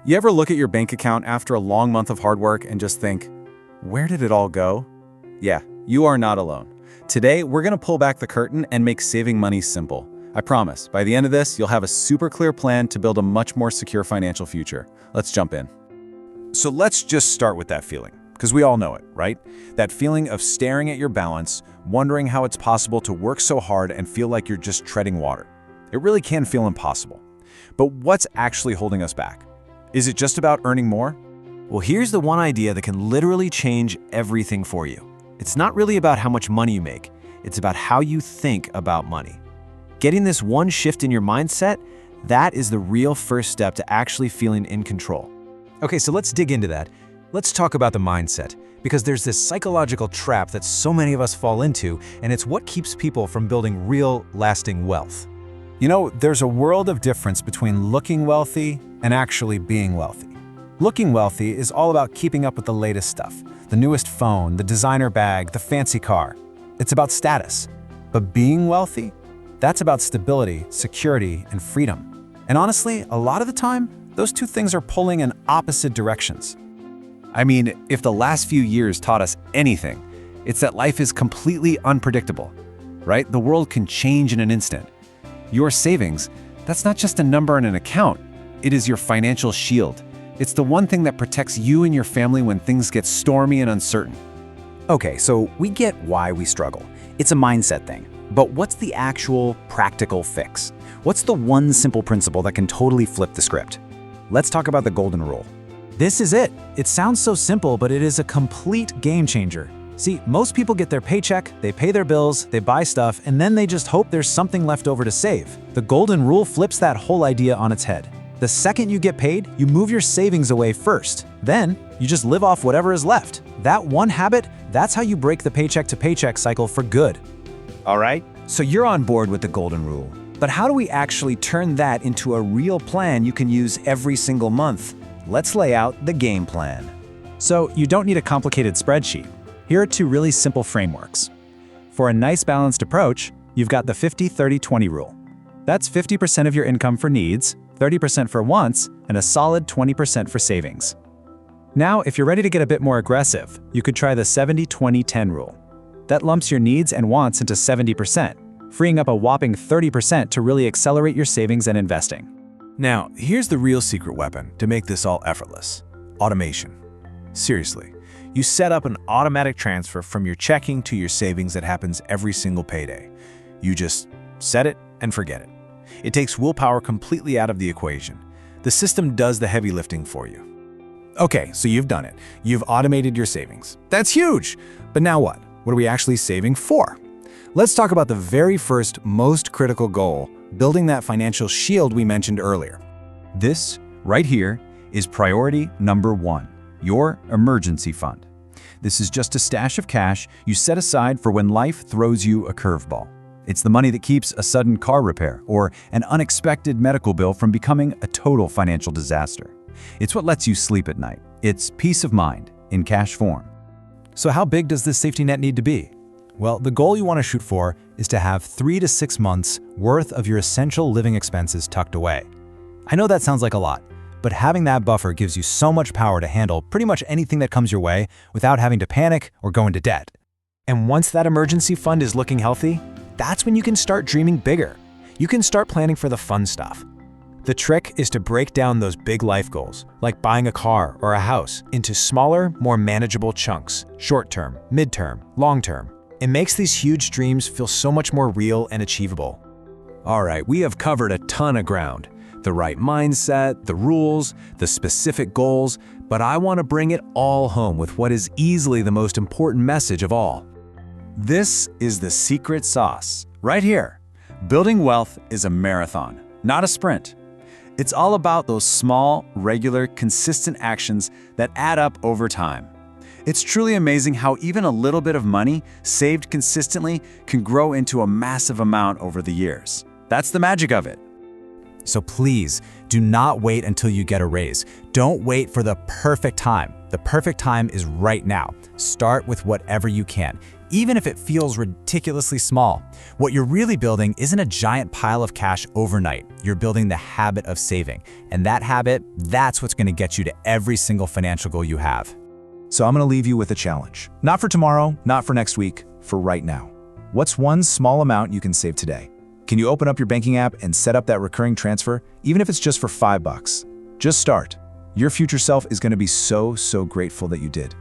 You ever look at your bank account after a long month of hard work and just think, where did it all go? Yeah, you are not alone. Today, we're going to pull back the curtain and make saving money simple. I promise, by the end of this, you'll have a super clear plan to build a much more secure financial future. Let's jump in. So let's just start with that feeling, because we all know it, right? That feeling of staring at your balance, wondering how it's possible to work so hard and feel like you're just treading water. It really can feel impossible. But what's actually holding us back? Is it just about earning more? Well, here's the one idea that can literally change everything for you. It's not really about how much money you make. It's about how you think about money. Getting this one shift in your mindset, that is the real first step to actually feeling in control. Okay, so let's dig into that. Let's talk about the mindset, because there's this psychological trap that so many of us fall into, and it's what keeps people from building real, lasting wealth. You know, there's a world of difference between looking wealthy and actually being wealthy. Looking wealthy is all about keeping up with the latest stuff, the newest phone, the designer bag, the fancy car. It's about status. But being wealthy, that's about stability, security, and freedom. And honestly, a lot of the time, those two things are pulling in opposite directions. I mean, if the last few years taught us anything, it's that life is completely unpredictable, right? The world can change in an instant. Your savings, that's not just a number in an account. It is your financial shield. It's the one thing that protects you and your family when things get stormy and uncertain. Okay, so we get why we struggle. It's a mindset thing. But what's the actual practical fix? What's the one simple principle that can totally flip the script? Let's talk about the golden rule. This is it. It sounds so simple, but it is a complete game changer. See, most people get their paycheck, they pay their bills, they buy stuff, and then they just hope there's something left over to save. The golden rule flips that whole idea on its head. The second you get paid, you move your savings away first. Then, you just live off whatever is left. That one habit, that's how you break the paycheck to paycheck cycle for good. All right, so you're on board with the golden rule. But how do we actually turn that into a real plan you can use every single month? Let's lay out the game plan. So you don't need a complicated spreadsheet. Here are two really simple frameworks. For a nice balanced approach, you've got the 50-30-20 rule. That's 50% of your income for needs, 30% for wants, and a solid 20% for savings. Now, if you're ready to get a bit more aggressive, you could try the 70-20-10 rule. That lumps your needs and wants into 70%, freeing up a whopping 30% to really accelerate your savings and investing. Now, here's the real secret weapon to make this all effortless: automation. Seriously, you set up an automatic transfer from your checking to your savings that happens every single payday. You just set it and forget it. It takes willpower completely out of the equation. The system does the heavy lifting for you. Okay, so you've done it. You've automated your savings. That's huge! But now what? What are we actually saving for? Let's talk about the very first, most critical goal, building that financial shield we mentioned earlier. This, right here, is priority number one, your emergency fund. This is just a stash of cash you set aside for when life throws you a curveball. It's the money that keeps a sudden car repair or an unexpected medical bill from becoming a total financial disaster. It's what lets you sleep at night. It's peace of mind in cash form. So how big does this safety net need to be? Well, the goal you want to shoot for is to have 3 to 6 months worth of your essential living expenses tucked away. I know that sounds like a lot, but having that buffer gives you so much power to handle pretty much anything that comes your way without having to panic or go into debt. And once that emergency fund is looking healthy, that's when you can start dreaming bigger. You can start planning for the fun stuff. The trick is to break down those big life goals, like buying a car or a house, into smaller, more manageable chunks, short-term, mid-term, long-term. It makes these huge dreams feel so much more real and achievable. All right, we have covered a ton of ground. The right mindset, the rules, the specific goals, but I want to bring it all home with what is easily the most important message of all. This is the secret sauce, right here. Building wealth is a marathon, not a sprint. It's all about those small, regular, consistent actions that add up over time. It's truly amazing how even a little bit of money saved consistently can grow into a massive amount over the years. That's the magic of it. So please, do not wait until you get a raise. Don't wait for the perfect time. The perfect time is right now. Start with whatever you can. even if it feels ridiculously small. What you're really building isn't a giant pile of cash overnight. You're building the habit of saving. And that habit, that's what's going to get you to every single financial goal you have. So I'm going to leave you with a challenge. Not for tomorrow, not for next week, for right now. What's one small amount you can save today? Can you open up your banking app and set up that recurring transfer, even if it's just for $5? Just start. Your future self is going to be so grateful that you did.